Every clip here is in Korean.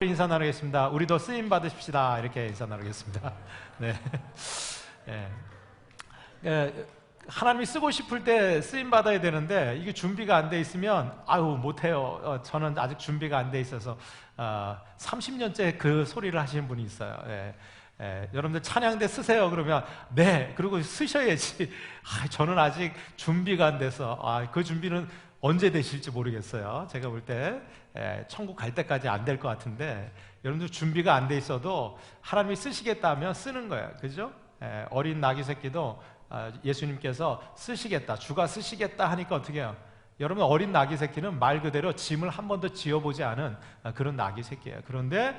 인사 나누겠습니다. 우리도 쓰임 받으십시다. 이렇게 인사 나누겠습니다. 네. 하나님이 쓰고 싶을 때 쓰임 받아야 되는데 이게 준비가 안 돼 있으면 못해요. 저는 아직 준비가 안 돼 있어서 30년째 그 소리를 하시는 분이 있어요. 여러분들 찬양대 쓰세요. 그러면 네, 그리고 쓰셔야지. 저는 아직 준비가 안 돼서 그 준비는 언제 되실지 모르겠어요. 제가 볼 때 천국 갈 때까지 안 될 것 같은데, 여러분들 준비가 안 돼 있어도 하나님이 쓰시겠다 하면 쓰는 거예요. 그죠? 어린 나귀 새끼도 예수님께서 쓰시겠다, 주가 쓰시겠다 하니까 어떻게 해요? 여러분, 어린 나귀 새끼는 말 그대로 짐을 한 번도 지어보지 않은 그런 나귀 새끼예요. 그런데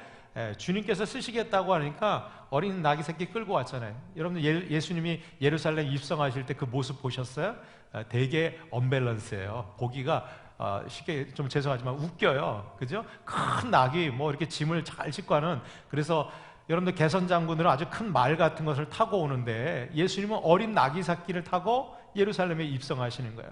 주님께서 쓰시겠다고 하니까 어린 나귀 새끼 끌고 왔잖아요. 여러분들 예수님이 예루살렘 입성하실 때 그 모습 보셨어요? 되게 언밸런스예요. 보기가 쉽게 좀 죄송하지만 웃겨요. 그죠? 큰 낙이 이렇게 짐을 잘 싣고 하는. 그래서 여러분들 개선 장군들은 아주 큰 말 같은 것을 타고 오는데 예수님은 어린 나귀 새끼를 타고 예루살렘에 입성하시는 거예요.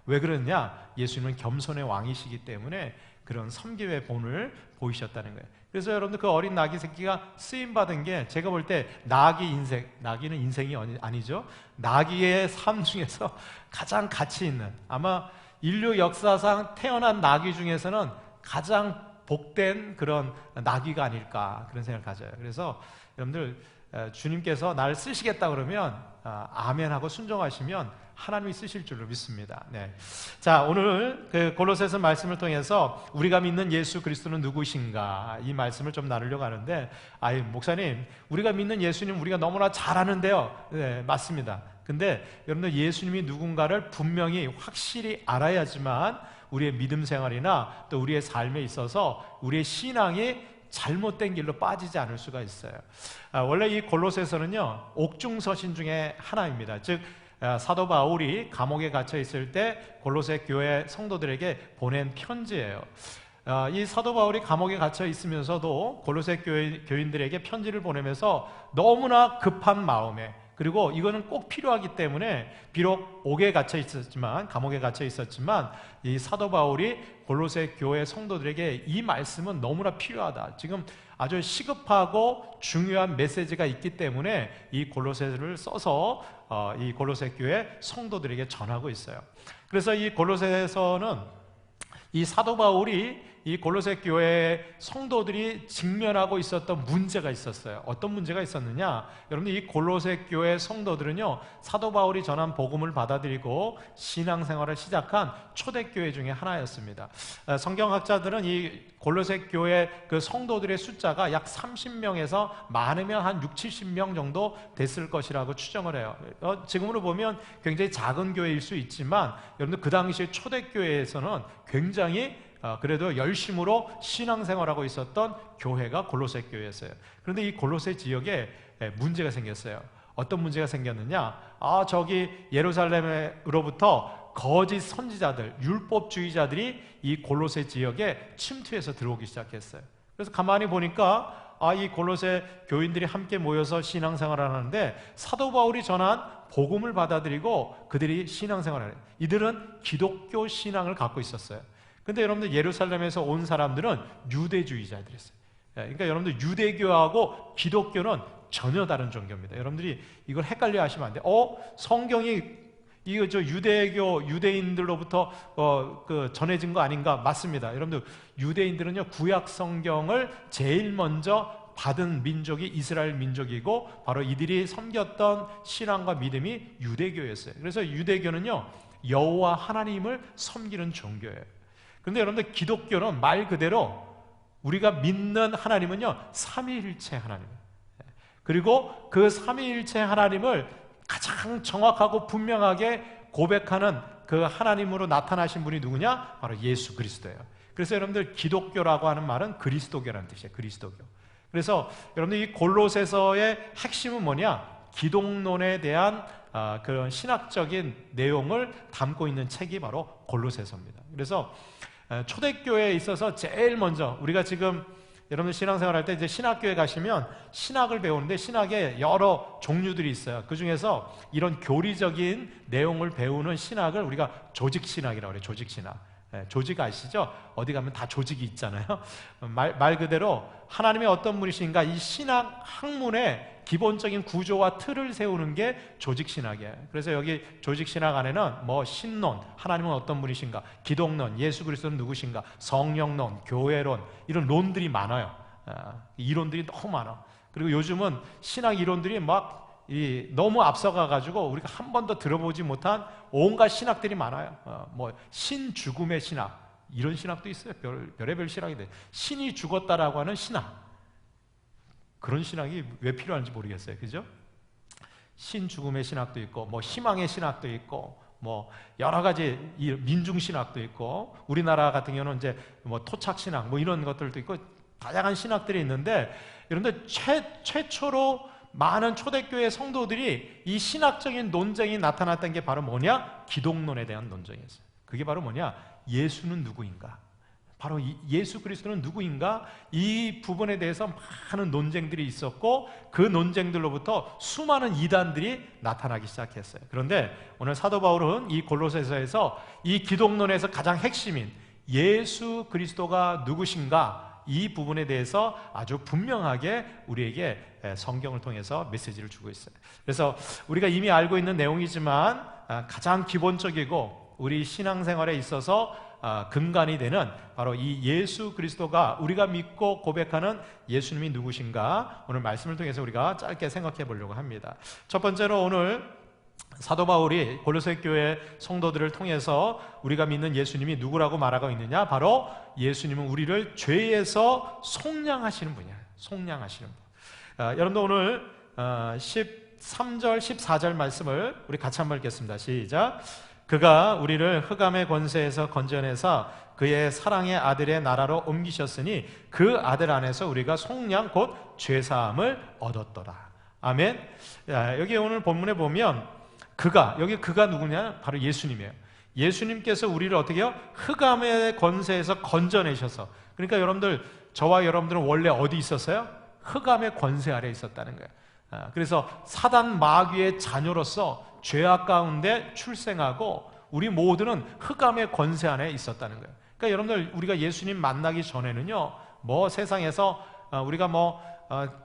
왜 그러냐? 예수님은 겸손의 왕이시기 때문에 그런 섬김의 본을 보이셨다는 거예요. 그래서 여러분들 그 어린 나귀 새끼가 쓰임 받은 게, 제가 볼 때 나귀 인생, 나귀는 인생이 아니죠. 나귀의 삶 중에서 가장 가치 있는, 아마 인류 역사상 태어난 나귀 중에서는 가장 복된 그런 나귀가 아닐까, 그런 생각을 가져요. 그래서 여러분들 주님께서 나를 쓰시겠다 그러면 아멘하고 순종하시면 하나님이 쓰실 줄로 믿습니다. 네. 자, 오늘 그 골로새서 말씀을 통해서 우리가 믿는 예수 그리스도는 누구신가, 이 말씀을 좀 나누려고 하는데, 목사님, 우리가 믿는 예수님 우리가 너무나 잘 아는데요. 네, 맞습니다. 근데 여러분들 예수님이 누군가를 분명히 확실히 알아야지만 우리의 믿음 생활이나 또 우리의 삶에 있어서 우리의 신앙이 잘못된 길로 빠지지 않을 수가 있어요. 원래 이 골로새서는요, 옥중서신 중에 하나입니다. 즉 사도 바울이 감옥에 갇혀 있을 때 골로새 교회 성도들에게 보낸 편지예요. 이 사도 바울이 감옥에 갇혀 있으면서도 골로새 교인들에게 편지를 보내면서 너무나 급한 마음에, 그리고 이거는 꼭 필요하기 때문에, 비록 옥에 갇혀 있었지만, 감옥에 갇혀 있었지만, 이 사도 바울이 골로새 교회 성도들에게 이 말씀은 너무나 필요하다, 지금 아주 시급하고 중요한 메시지가 있기 때문에 이 골로새를 써서 이 골로새 교회 성도들에게 전하고 있어요. 그래서 이 골로새서는 이 사도 바울이 이 골로새 교회 성도들이 직면하고 있었던 문제가 있었어요. 어떤 문제가 있었느냐? 여러분들, 이 골로새 교회 성도들은요, 사도 바울이 전한 복음을 받아들이고 신앙생활을 시작한 초대교회 중에 하나였습니다. 성경학자들은 이 골로새 교회 그 성도들의 숫자가 약 30명에서 많으면 한 6, 70명 정도 됐을 것이라고 추정을 해요. 지금으로 보면 굉장히 작은 교회일 수 있지만, 여러분들 그 당시에 초대교회에서는 굉장히 그래도 열심으로 신앙생활하고 있었던 교회가 골로새 교회였어요. 그런데 이 골로새 지역에 문제가 생겼어요. 어떤 문제가 생겼느냐? 저기 예루살렘으로부터 거짓 선지자들, 율법주의자들이 이 골로새 지역에 침투해서 들어오기 시작했어요. 그래서 가만히 보니까 이 골로새 교인들이 함께 모여서 신앙생활을 하는데, 사도 바울이 전한 복음을 받아들이고 그들이 신앙생활을 해요. 이들은 기독교 신앙을 갖고 있었어요. 근데 여러분들, 예루살렘에서 온 사람들은 유대주의자들이었어요. 그러니까 여러분들, 유대교하고 기독교는 전혀 다른 종교입니다. 여러분들이 이걸 헷갈려 하시면 안 돼요. 성경이 이거 유대교 유대인들로부터 전해진 거 아닌가? 맞습니다. 여러분들, 유대인들은요, 구약 성경을 제일 먼저 받은 민족이 이스라엘 민족이고, 바로 이들이 섬겼던 신앙과 믿음이 유대교였어요. 그래서 유대교는요, 여호와 하나님을 섬기는 종교예요. 그런데 여러분들, 기독교는 말 그대로 우리가 믿는 하나님은요, 삼위일체 하나님이에요. 그리고 그 삼위일체 하나님을 가장 정확하고 분명하게 고백하는 그 하나님으로 나타나신 분이 누구냐? 바로 예수 그리스도예요. 그래서 여러분들, 기독교라고 하는 말은 그리스도교라는 뜻이에요. 그리스도교. 그래서 여러분들, 이 골로새서의 핵심은 뭐냐? 기독론에 대한 그런 신학적인 내용을 담고 있는 책이 바로 골로새서입니다. 그래서 초대교회에 있어서 제일 먼저, 우리가 지금 여러분들 신앙생활 할 때 이제 신학교에 가시면 신학을 배우는데, 신학에 여러 종류들이 있어요. 그 중에서 이런 교리적인 내용을 배우는 신학을 우리가 조직신학이라고 그래요. 조직신학. 조직 아시죠? 어디 가면 다 조직이 있잖아요. 말 그대로 하나님이 어떤 분이신가, 이 신학 학문의 기본적인 구조와 틀을 세우는 게 조직신학이에요. 그래서 여기 조직신학 안에는 뭐 신론, 하나님은 어떤 분이신가, 기독론, 예수 그리스도는 누구신가, 성령론, 교회론, 이런 론들이 많아요. 이론들이 너무 많아. 그리고 요즘은 신학 이론들이 너무 앞서가가지고 우리가 한 번도 들어보지 못한 온갖 신학들이 많아요. 뭐 신죽음의 신학, 이런 신학도 있어요. 별의별 신학이 돼. 신이 죽었다라고 하는 신학, 그런 신학이 왜 필요한지 모르겠어요. 그죠? 신죽음의 신학도 있고, 뭐 희망의 신학도 있고, 뭐 여러 가지 민중 신학도 있고, 우리나라 같은 경우는 이제 뭐 토착 신학, 뭐 이런 것들도 있고, 다양한 신학들이 있는데, 여러분들 최초로 많은 초대교회 성도들이 이 신학적인 논쟁이 나타났던 게 바로 뭐냐? 기독론에 대한 논쟁이었어요. 그게 바로 뭐냐? 예수는 누구인가? 바로 예수 그리스도는 누구인가? 이 부분에 대해서 많은 논쟁들이 있었고, 그 논쟁들로부터 수많은 이단들이 나타나기 시작했어요. 그런데 오늘 사도 바울은 이 골로새서에서 이 기독론에서 가장 핵심인 예수 그리스도가 누구신가, 이 부분에 대해서 아주 분명하게 우리에게 성경을 통해서 메시지를 주고 있어요. 그래서 우리가 이미 알고 있는 내용이지만 가장 기본적이고 우리 신앙생활에 있어서 근간이 되는 바로 이 예수 그리스도가, 우리가 믿고 고백하는 예수님이 누구신가, 오늘 말씀을 통해서 우리가 짧게 생각해 보려고 합니다. 첫 번째로 오늘 사도 바울이 골로새 교회 성도들을 통해서 우리가 믿는 예수님이 누구라고 말하고 있느냐? 바로 예수님은 우리를 죄에서 속량하시는 분이에요. 속량하시는 분. 여러분도 오늘 13절 14절 말씀을 우리 같이 한번 읽겠습니다. 시작. 그가 우리를 흑암의 권세에서 건져내사 그의 사랑의 아들의 나라로 옮기셨으니 그 아들 안에서 우리가 속량 곧 죄사함을 얻었더라. 아멘. 여기 오늘 본문에 보면 여기 그가 누구냐? 바로 예수님이에요. 예수님께서 우리를 어떻게 해요? 흑암의 권세에서 건져내셔서, 그러니까 여러분들, 저와 여러분들은 원래 어디 있었어요? 흑암의 권세 아래 있었다는 거예요. 그래서 사단 마귀의 자녀로서 죄악 가운데 출생하고 우리 모두는 흑암의 권세 안에 있었다는 거예요. 그러니까 여러분들, 우리가 예수님 만나기 전에는요, 뭐 세상에서 우리가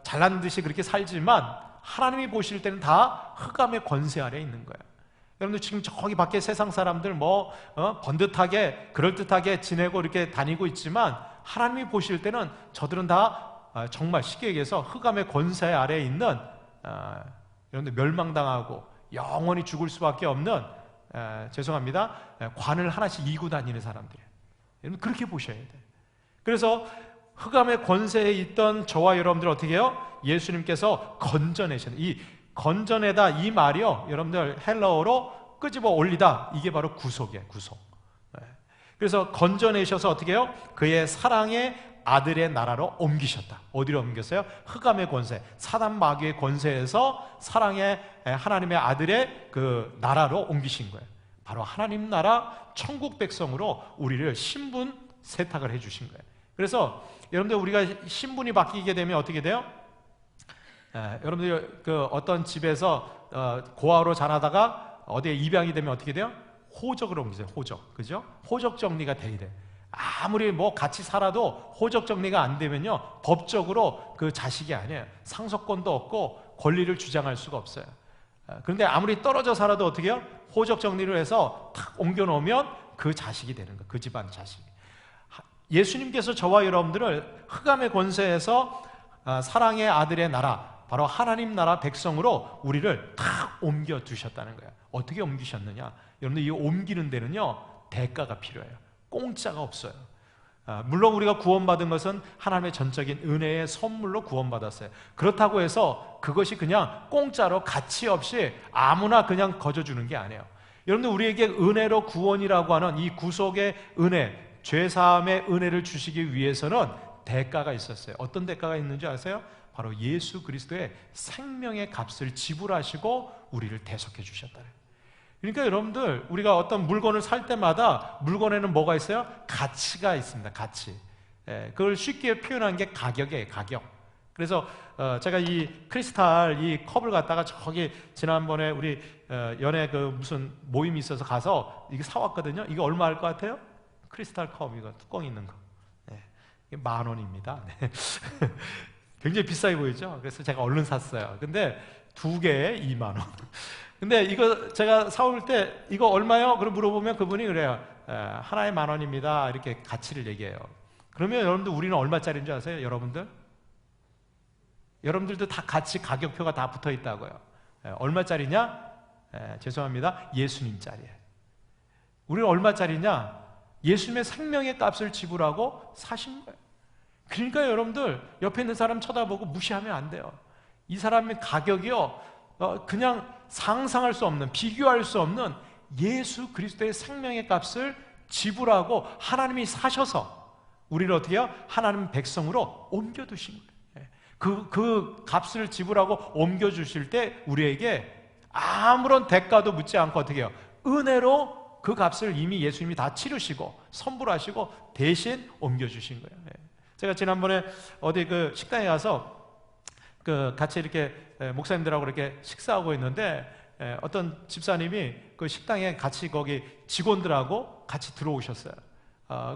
잘난 듯이 그렇게 살지만 하나님이 보실 때는 다 흑암의 권세 아래에 있는 거예요. 여러분들 지금 저기 밖에 세상 사람들 번듯하게 그럴듯하게 지내고 이렇게 다니고 있지만, 하나님이 보실 때는 저들은 다 정말 쉽게 얘기해서 흑암의 권세 아래에 있는, 여러분들 멸망당하고 영원히 죽을 수밖에 없는, 죄송합니다, 관을 하나씩 이고 다니는 사람들이에요. 여러분 그렇게 보셔야 돼요. 그래서 흑암의 권세에 있던 저와 여러분들 어떻게 해요? 예수님께서 건져내셨는, 이 건져내다, 이 말이요, 여러분들 헬라어로 끄집어 올리다, 이게 바로 구속이에요. 구속. 그래서 건져내셔서 어떻게 해요? 그의 사랑의 아들의 나라로 옮기셨다. 어디로 옮겼어요? 흑암의 권세, 사단 마귀의 권세에서 사랑의 하나님의 아들의 그 나라로 옮기신 거예요. 바로 하나님 나라 천국 백성으로 우리를 신분 세탁을 해주신 거예요. 그래서 여러분들, 우리가 신분이 바뀌게 되면 어떻게 돼요? 여러분들 어떤 집에서 고아로 자라다가 어디에 입양이 되면 어떻게 돼요? 호적으로 옮기세요. 호적. 그죠? 호적 정리가 돼야 돼. 아무리 같이 살아도 호적 정리가 안 되면요, 법적으로 그 자식이 아니에요. 상속권도 없고 권리를 주장할 수가 없어요. 그런데 아무리 떨어져 살아도 어떻게 해요? 호적 정리를 해서 탁 옮겨 놓으면 그 자식이 되는 거예요. 그 집안 자식이. 예수님께서 저와 여러분들을 흑암의 권세에서 사랑의 아들의 나라, 바로 하나님 나라 백성으로 우리를 탁 옮겨 두셨다는 거예요. 어떻게 옮기셨느냐? 여러분들, 이 옮기는 데는요, 대가가 필요해요. 공짜가 없어요. 물론 우리가 구원받은 것은 하나님의 전적인 은혜의 선물로 구원받았어요. 그렇다고 해서 그것이 그냥 공짜로 가치 없이 아무나 그냥 거저주는 게 아니에요. 여러분들, 우리에게 은혜로 구원이라고 하는 이 구속의 은혜, 죄사함의 은혜를 주시기 위해서는 대가가 있었어요. 어떤 대가가 있는지 아세요? 바로 예수 그리스도의 생명의 값을 지불하시고 우리를 대속해 주셨다. 그러니까 여러분들, 우리가 어떤 물건을 살 때마다 물건에는 뭐가 있어요? 가치가 있습니다. 가치. 그걸 쉽게 표현한 게 가격이에요. 가격. 그래서 제가 이 크리스탈 이 컵을 갖다가 저기 지난번에 우리 연애 무슨 모임이 있어서 가서 이게 사왔거든요. 이거 얼마 할 것 같아요? 크리스탈 컵, 이거 뚜껑 있는 거. 네. 이게 10,000원입니다. 네. 굉장히 비싸게 보이죠? 그래서 제가 얼른 샀어요. 근데 2개에 20,000원. 근데 이거 제가 사올 때 이거 얼마요? 그럼 물어보면 그분이 그래요. 하나에 10,000원입니다. 이렇게 가치를 얘기해요. 그러면 여러분들 우리는 얼마짜리인 줄 아세요? 여러분들도 다 같이 가격표가 다 붙어 있다고요. 얼마짜리냐? 죄송합니다. 예수님짜리예요. 우리는 얼마짜리냐? 예수님의 생명의 값을 지불하고 사신 거예요. 그러니까 여러분들 옆에 있는 사람 쳐다보고 무시하면 안 돼요. 이 사람의 가격이요, 그냥 상상할 수 없는, 비교할 수 없는 예수 그리스도의 생명의 값을 지불하고 하나님이 사셔서 우리를 어떻게 해요? 하나님 백성으로 옮겨두신 거예요. 그 값을 지불하고 옮겨주실 때 우리에게 아무런 대가도 묻지 않고 어떻게 해요? 은혜로 그 값을 이미 예수님이 다 치르시고 선불하시고 대신 옮겨주신 거예요. 제가 지난번에 어디 그 식당에 가서 같이 이렇게 목사님들하고 이렇게 식사하고 있는데 어떤 집사님이 그 식당에 같이 거기 직원들하고 같이 들어오셨어요.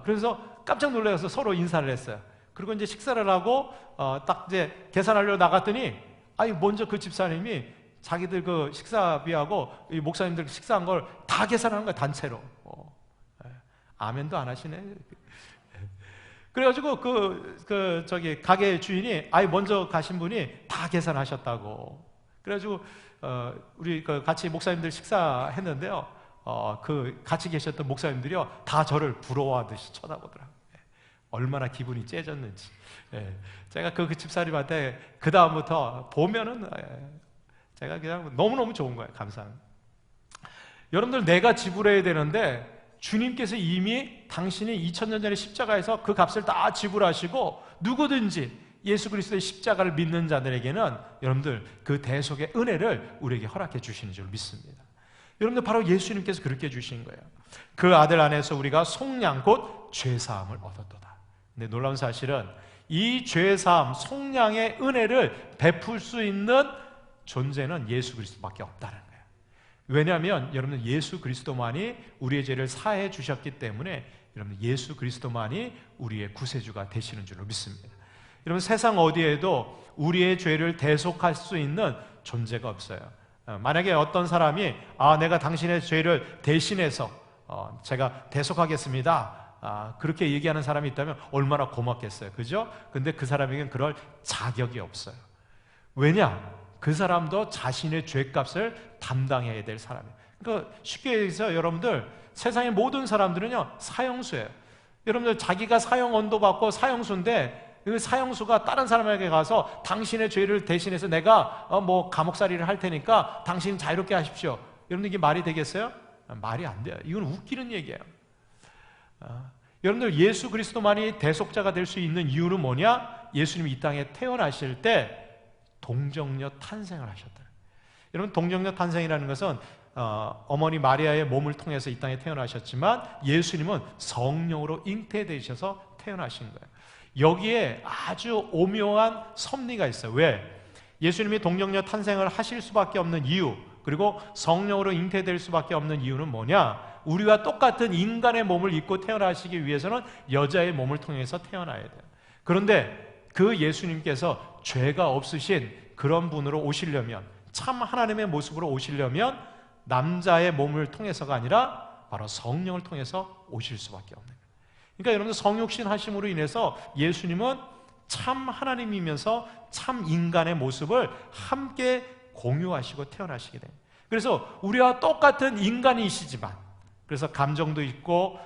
그래서 깜짝 놀라서 서로 인사를 했어요. 그리고 이제 식사를 하고 딱 이제 계산하려고 나갔더니 먼저 그 집사님이 자기들 그 식사비하고 이 목사님들 식사한 걸 다 계산하는 거예요, 단체로. 아멘도 안 하시네. 그래가지고 저기 가게 주인이 먼저 가신 분이 다 계산하셨다고. 그래가지고 우리 같이 목사님들 식사했는데요. 같이 계셨던 목사님들이요 다 저를 부러워하듯이 쳐다보더라고요. 얼마나 기분이 째졌는지. 제가 그 집사님한테 그 다음부터 보면은 제가 그냥 너무너무 좋은 거예요. 감사합니다. 여러분들, 내가 지불해야 되는데 주님께서 이미 당신이 2000년 전에 십자가에서 그 값을 다 지불하시고 누구든지 예수 그리스도의 십자가를 믿는 자들에게는 여러분들 그 대속의 은혜를 우리에게 허락해 주시는 줄 믿습니다. 여러분들, 바로 예수님께서 그렇게 해주신 거예요. 그 아들 안에서 우리가 속량 곧 죄사함을 얻었도다. 근데 놀라운 사실은 이 죄사함, 속량의 은혜를 베풀 수 있는 존재는 예수 그리스도밖에 없다는 거예요. 왜냐하면 여러분, 예수 그리스도만이 우리의 죄를 사해 주셨기 때문에 여러분, 예수 그리스도만이 우리의 구세주가 되시는 줄로 믿습니다. 여러분, 세상 어디에도 우리의 죄를 대속할 수 있는 존재가 없어요. 만약에 어떤 사람이 내가 당신의 죄를 대신해서 제가 대속하겠습니다, 그렇게 얘기하는 사람이 있다면 얼마나 고맙겠어요, 그죠? 근데 그 사람에게는 그럴 자격이 없어요. 왜냐? 그 사람도 자신의 죄값을 담당해야 될 사람이에요. 그러니까 쉽게 얘기해서 여러분들, 세상의 모든 사람들은요 사형수예요. 여러분들, 자기가 사형 언도 받고 사형수인데 그 사형수가 다른 사람에게 가서 당신의 죄를 대신해서 내가 감옥살이를 할 테니까 당신 자유롭게 하십시오. 여러분들, 이게 말이 되겠어요? 말이 안 돼요. 이건 웃기는 얘기예요. 여러분들, 예수 그리스도만이 대속자가 될 수 있는 이유는 뭐냐? 예수님이 이 땅에 태어나실 때 동정녀 탄생을 하셨다. 여러분, 동정녀 탄생이라는 것은 어머니 마리아의 몸을 통해서 이 땅에 태어나셨지만 예수님은 성령으로 잉태되셔서 태어나신 거예요. 여기에 아주 오묘한 섭리가 있어요. 왜? 예수님이 동정녀 탄생을 하실 수밖에 없는 이유, 그리고 성령으로 잉태될 수밖에 없는 이유는 뭐냐? 우리와 똑같은 인간의 몸을 입고 태어나시기 위해서는 여자의 몸을 통해서 태어나야 돼요. 그런데 그 예수님께서 죄가 없으신 그런 분으로 오시려면, 참 하나님의 모습으로 오시려면 남자의 몸을 통해서가 아니라 바로 성령을 통해서 오실 수밖에 없는 거예요. 그러니까 여러분들, 성육신 하심으로 인해서 예수님은 참 하나님이면서 참 인간의 모습을 함께 공유하시고 태어나시게 됩니다. 그래서 우리와 똑같은 인간이시지만, 그래서 감정도 있고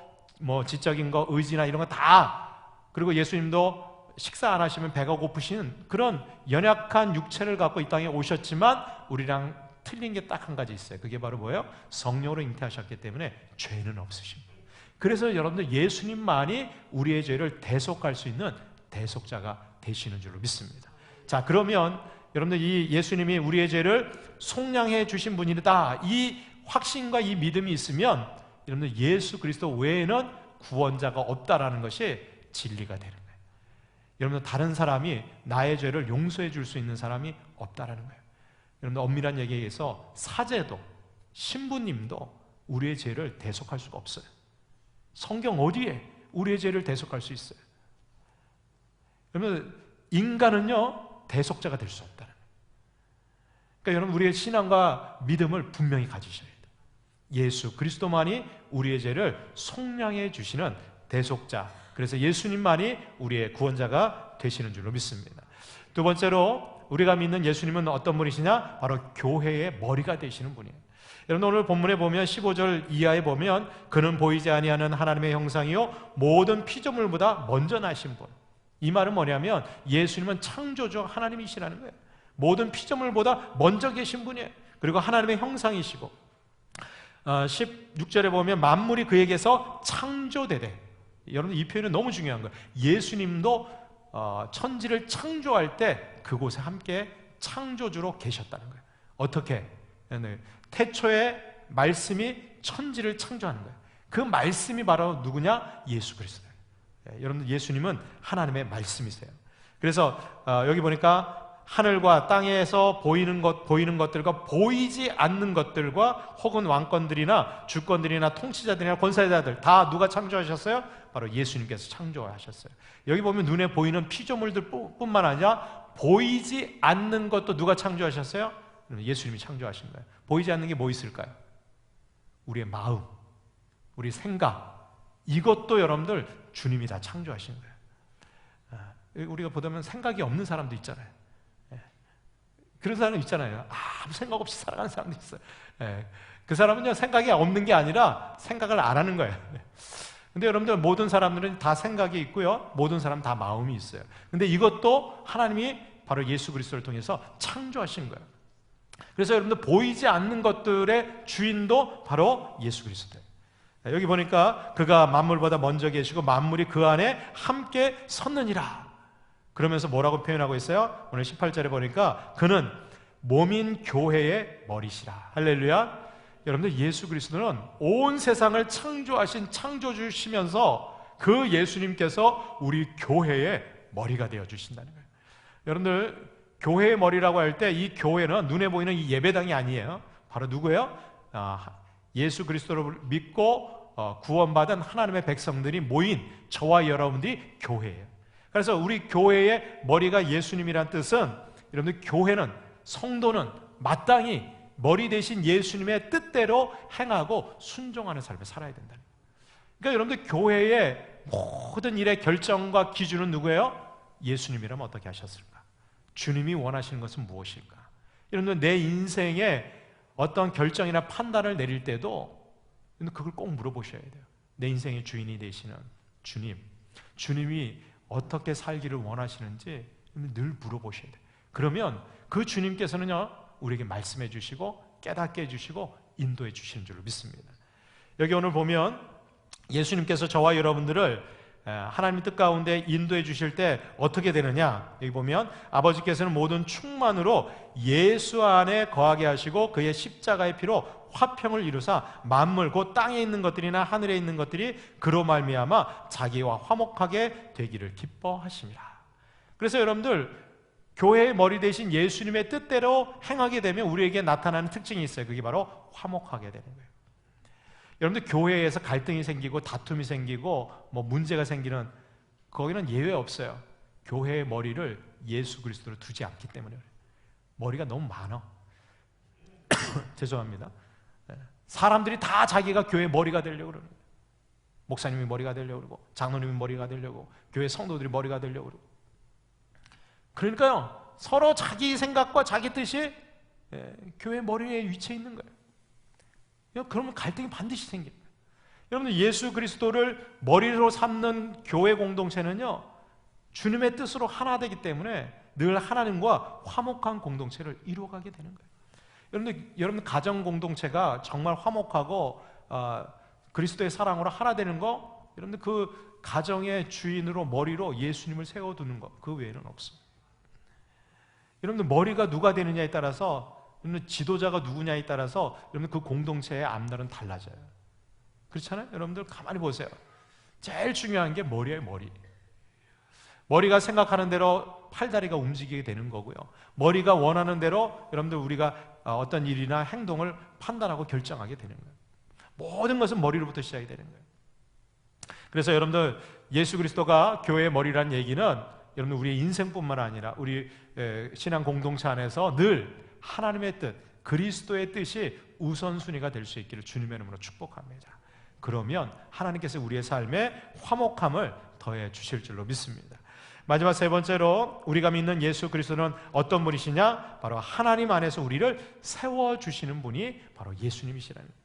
지적인 거, 의지나 이런 거 다, 그리고 예수님도 식사 안 하시면 배가 고프신 그런 연약한 육체를 갖고 이 땅에 오셨지만 우리랑 틀린 게 딱 한 가지 있어요. 그게 바로 뭐예요? 성령으로 잉태하셨기 때문에 죄는 없으십니다. 그래서 여러분들, 예수님만이 우리의 죄를 대속할 수 있는 대속자가 되시는 줄로 믿습니다. 자, 그러면 여러분들, 이 예수님이 우리의 죄를 속량해 주신 분이다, 이 확신과 이 믿음이 있으면 여러분들, 예수 그리스도 외에는 구원자가 없다라는 것이 진리가 되는 거예요. 여러분들, 다른 사람이 나의 죄를 용서해 줄 수 있는 사람이 없다라는 거예요. 여러분들, 엄밀한 얘기에 의해서 사제도, 신부님도 우리의 죄를 대속할 수가 없어요. 성경 어디에 우리의 죄를 대속할 수 있어요? 여러분, 인간은요 대속자가 될 수 없다는 거예요. 그러니까 여러분, 우리의 신앙과 믿음을 분명히 가지셔야 돼요. 예수 그리스도만이 우리의 죄를 속량해 주시는 대속자, 그래서 예수님만이 우리의 구원자가 되시는 줄로 믿습니다. 두 번째로 우리가 믿는 예수님은 어떤 분이시냐? 바로 교회의 머리가 되시는 분이에요. 여러분, 오늘 본문에 보면 15절 이하에 보면 그는 보이지 아니하는 하나님의 형상이요 모든 피조물보다 먼저 나신 분. 이 말은 뭐냐면 예수님은 창조주 하나님이시라는 거예요. 모든 피조물보다 먼저 계신 분이에요. 그리고 하나님의 형상이시고 16절에 보면 만물이 그에게서 창조되되, 여러분 이 표현은 너무 중요한 거예요. 예수님도 천지를 창조할 때 그곳에 함께 창조주로 계셨다는 거예요. 어떻게? 태초에 말씀이 천지를 창조하는 거예요. 그 말씀이 바로 누구냐? 예수 그리스도예요. 여러분들, 예수님은 하나님의 말씀이세요. 그래서 여기 보니까 하늘과 땅에서 보이는 것들과 보이지 않는 것들과 혹은 왕권들이나 주권들이나 통치자들이나 권세자들 다 누가 창조하셨어요? 바로 예수님께서 창조하셨어요. 여기 보면 눈에 보이는 피조물들 뿐만 아니라 보이지 않는 것도 누가 창조하셨어요? 예수님이 창조하신 거예요. 보이지 않는 게 뭐 있을까요? 우리의 마음, 우리 생각, 이것도 여러분들 주님이 다 창조하신 거예요. 우리가 보다면 생각이 없는 사람도 있잖아요. 그런 사람 있잖아요. 아무 생각 없이 살아가는 사람도 있어요. 그 사람은요 생각이 없는 게 아니라 생각을 안 하는 거예요. 근데 여러분들, 모든 사람들은 다 생각이 있고요, 모든 사람 다 마음이 있어요. 근데 이것도 하나님이 바로 예수 그리스도를 통해서 창조하신 거예요. 그래서 여러분들, 보이지 않는 것들의 주인도 바로 예수 그리스도예요. 여기 보니까 그가 만물보다 먼저 계시고 만물이 그 안에 함께 섰느니라. 그러면서 뭐라고 표현하고 있어요? 오늘 18절에 보니까 그는 몸인 교회의 머리시라. 할렐루야. 여러분들, 예수 그리스도는 온 세상을 창조하신 창조주시면서 그 예수님께서 우리 교회의 머리가 되어주신다는 거예요. 여러분들, 교회의 머리라고 할 때 이 교회는 눈에 보이는 이 예배당이 아니에요. 바로 누구예요? 예수 그리스도를 믿고 구원받은 하나님의 백성들이 모인 저와 여러분들이 교회예요. 그래서 우리 교회의 머리가 예수님이란 뜻은, 여러분들, 교회는, 성도는 마땅히 머리 대신 예수님의 뜻대로 행하고 순종하는 삶을 살아야 된다. 그러니까 여러분들, 교회의 모든 일의 결정과 기준은 누구예요? 예수님이라면 어떻게 하셨을까? 주님이 원하시는 것은 무엇일까? 여러분들, 내 인생에 어떤 결정이나 판단을 내릴 때도 그걸 꼭 물어보셔야 돼요. 내 인생의 주인이 되시는 주님이 어떻게 살기를 원하시는지 늘 물어보셔야 돼요. 그러면 그 주님께서는요 우리에게 말씀해 주시고 깨닫게 해주시고 인도해 주시는 줄로 믿습니다. 여기 오늘 보면 예수님께서 저와 여러분들을 하나님의 뜻 가운데 인도해 주실 때 어떻게 되느냐, 여기 보면 아버지께서는 모든 충만으로 예수 안에 거하게 하시고 그의 십자가의 피로 화평을 이루사 만물 곧 땅에 있는 것들이나 하늘에 있는 것들이 그로 말미암아 자기와 화목하게 되기를 기뻐하심이라. 그래서 여러분들, 교회의 머리 대신 예수님의 뜻대로 행하게 되면 우리에게 나타나는 특징이 있어요. 그게 바로 화목하게 되는 거예요. 여러분들, 교회에서 갈등이 생기고 다툼이 생기고 문제가 생기는, 거기는 예외 없어요. 교회의 머리를 예수 그리스도로 두지 않기 때문에 그래요. 머리가 너무 많아. 죄송합니다. 사람들이 다 자기가 교회 머리가 되려고 그러는 거예요. 목사님이 머리가 되려고 그러고, 장로님이 머리가 되려고, 교회 성도들이 머리가 되려고 그러고. 그러니까요, 서로 자기 생각과 자기 뜻이 교회 머리에 위치해 있는 거예요. 그러면 갈등이 반드시 생겨요. 여러분들, 예수 그리스도를 머리로 삼는 교회 공동체는요 주님의 뜻으로 하나 되기 때문에 늘 하나님과 화목한 공동체를 이루어가게 되는 거예요. 여러분 가정 공동체가 정말 화목하고 그리스도의 사랑으로 하나 되는 거, 여러분들 그 가정의 주인으로 머리로 예수님을 세워두는 것, 그 외에는 없어요. 여러분들, 머리가 누가 되느냐에 따라서, 여러분 지도자가 누구냐에 따라서 여러분 그 공동체의 앞날은 달라져요. 그렇잖아요? 여러분들 가만히 보세요. 제일 중요한 게 머리예요. 머리가 생각하는 대로 팔다리가 움직이게 되는 거고요. 머리가 원하는 대로 여러분들 우리가 어떤 일이나 행동을 판단하고 결정하게 되는 거예요. 모든 것은 머리로부터 시작이 되는 거예요. 그래서 여러분들 예수 그리스도가 교회의 머리란 얘기는 여러분 우리의 인생뿐만 아니라 우리 신앙 공동체 안에서 늘 하나님의 뜻, 그리스도의 뜻이 우선순위가 될 수 있기를 주님의 이름으로 축복합니다. 그러면 하나님께서 우리의 삶에 화목함을 더해 주실 줄로 믿습니다. 마지막 세 번째로 우리가 믿는 예수 그리스도는 어떤 분이시냐? 바로 하나님 안에서 우리를 세워주시는 분이 바로 예수님이시라는 거예요.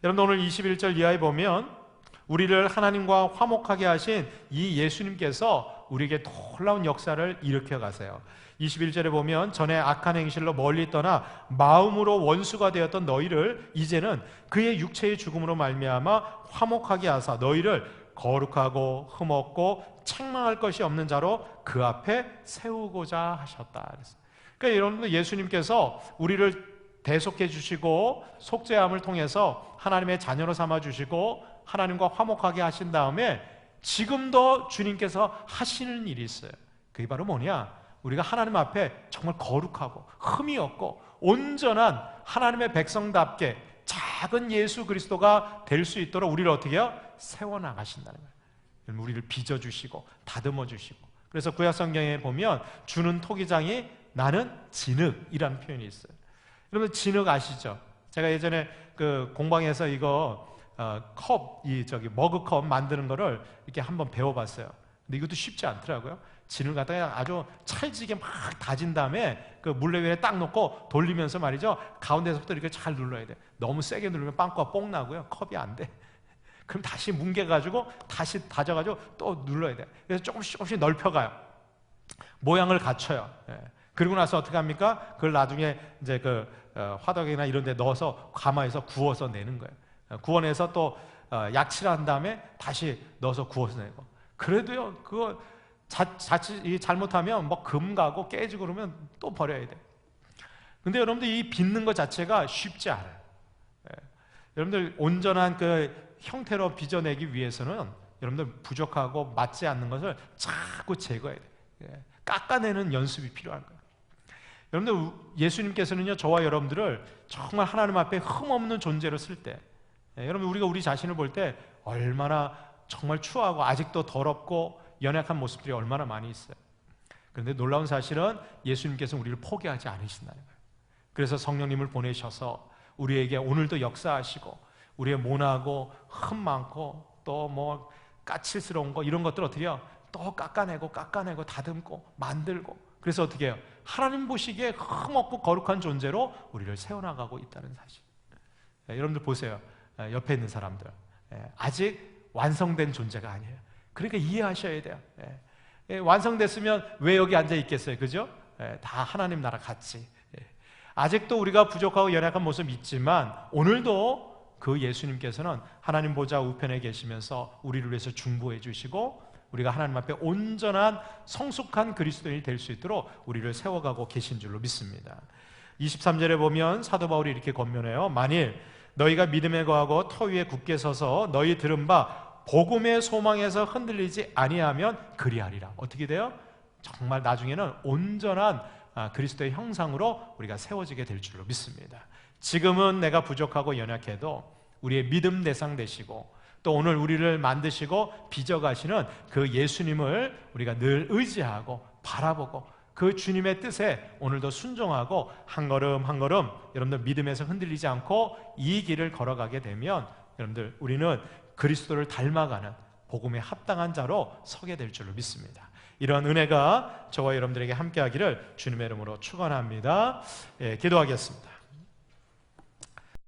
여러분 오늘 21절 이하에 보면 우리를 하나님과 화목하게 하신 이 예수님께서 우리에게 놀라운 역사를 일으켜 가세요. 21절에 보면 전에 악한 행실로 멀리 떠나 마음으로 원수가 되었던 너희를 이제는 그의 육체의 죽음으로 말미암아 화목하게 하사 너희를 거룩하고 흠없고 책망할 것이 없는 자로 그 앞에 세우고자 하셨다. 그러니까 여러분들 예수님께서 우리를 대속해 주시고 속죄함을 통해서 하나님의 자녀로 삼아 주시고 하나님과 화목하게 하신 다음에 지금도 주님께서 하시는 일이 있어요. 그게 바로 뭐냐? 우리가 하나님 앞에 정말 거룩하고 흠이 없고 온전한 하나님의 백성답게 작은 예수 그리스도가 될 수 있도록 우리를 어떻게 해요? 세워나가신다는 거예요. 우리를 빚어주시고 다듬어주시고. 그래서 구약성경에 보면 주는 토기장이 나는 진흙이라는 표현이 있어요. 여러분 진흙 아시죠? 제가 예전에 그 공방에서 이거 머그컵 만드는 거를 이렇게 한번 배워봤어요. 근데 이것도 쉽지 않더라고요. 진을 갖다가 아주 찰지게 막 다진 다음에 그 물레 위에 딱 놓고 돌리면서 말이죠. 가운데서부터 이렇게 잘 눌러야 돼. 너무 세게 누르면 빵꾸가 뽕 나고요. 컵이 안 돼. 그럼 다시 뭉개가지고 다시 다져가지고 또 눌러야 돼. 그래서 조금씩 넓혀가요. 모양을 갖춰요. 예. 그리고 나서 어떻게 합니까? 그걸 나중에 이제 그 화덕이나 이런 데 넣어서 가마에서 구워서 내는 거예요. 구워내서 또 약칠한 다음에 다시 넣어서 구워서 내고. 그래도요, 그거 자칫 잘못하면 뭐 금 가고 깨지고 그러면 또 버려야 돼. 근데 여러분들 이 빚는 것 자체가 쉽지 않아요. 예. 여러분들 온전한 그 형태로 빚어내기 위해서는 여러분들 부족하고 맞지 않는 것을 자꾸 제거해야 돼요. 예. 깎아내는 연습이 필요한 거예요. 여러분들 예수님께서는요 저와 여러분들을 정말 하나님 앞에 흠없는 존재로 쓸 때, 여러분 우리가 우리 자신을 볼 때 얼마나 정말 추하고 아직도 더럽고 연약한 모습들이 얼마나 많이 있어요. 그런데 놀라운 사실은 예수님께서 우리를 포기하지 않으신다는 거예요. 그래서 성령님을 보내셔서 우리에게 오늘도 역사하시고 우리의 모나고 흠 많고 또 뭐 까칠스러운 거 이런 것들 어떻게 해요? 또 깎아내고 다듬고 만들고. 그래서 어떻게 해요? 하나님 보시기에 흠없고 거룩한 존재로 우리를 세워나가고 있다는 사실. 여러분들 보세요. 옆에 있는 사람들 아직 완성된 존재가 아니에요. 그러니까 이해하셔야 돼요. 완성됐으면 왜 여기 앉아 있겠어요? 그죠? 다 하나님 나라 같이. 아직도 우리가 부족하고 연약한 모습이 있지만 오늘도 그 예수님께서는 하나님 보좌 우편에 계시면서 우리를 위해서 중보해 주시고 우리가 하나님 앞에 온전한 성숙한 그리스도인이 될 수 있도록 우리를 세워가고 계신 줄로 믿습니다. 23절에 보면 사도 바울이 이렇게 권면해요. 만일 너희가 믿음에 거하고 터 위에 굳게 서서 너희 들은 바 복음의 소망에서 흔들리지 아니하면 그리하리라. 어떻게 돼요? 정말 나중에는 온전한 그리스도의 형상으로 우리가 세워지게 될 줄로 믿습니다. 지금은 내가 부족하고 연약해도 우리의 믿음 대상 되시고 또 오늘 우리를 만드시고 빚어가시는 그 예수님을 우리가 늘 의지하고 바라보고 그 주님의 뜻에 오늘도 순종하고 한 걸음 한 걸음 여러분들 믿음에서 흔들리지 않고 이 길을 걸어가게 되면 여러분들 우리는 그리스도를 닮아가는 복음에 합당한 자로 서게 될 줄로 믿습니다. 이런 은혜가 저와 여러분들에게 함께하기를 주님의 이름으로 축원합니다. 기도하겠습니다.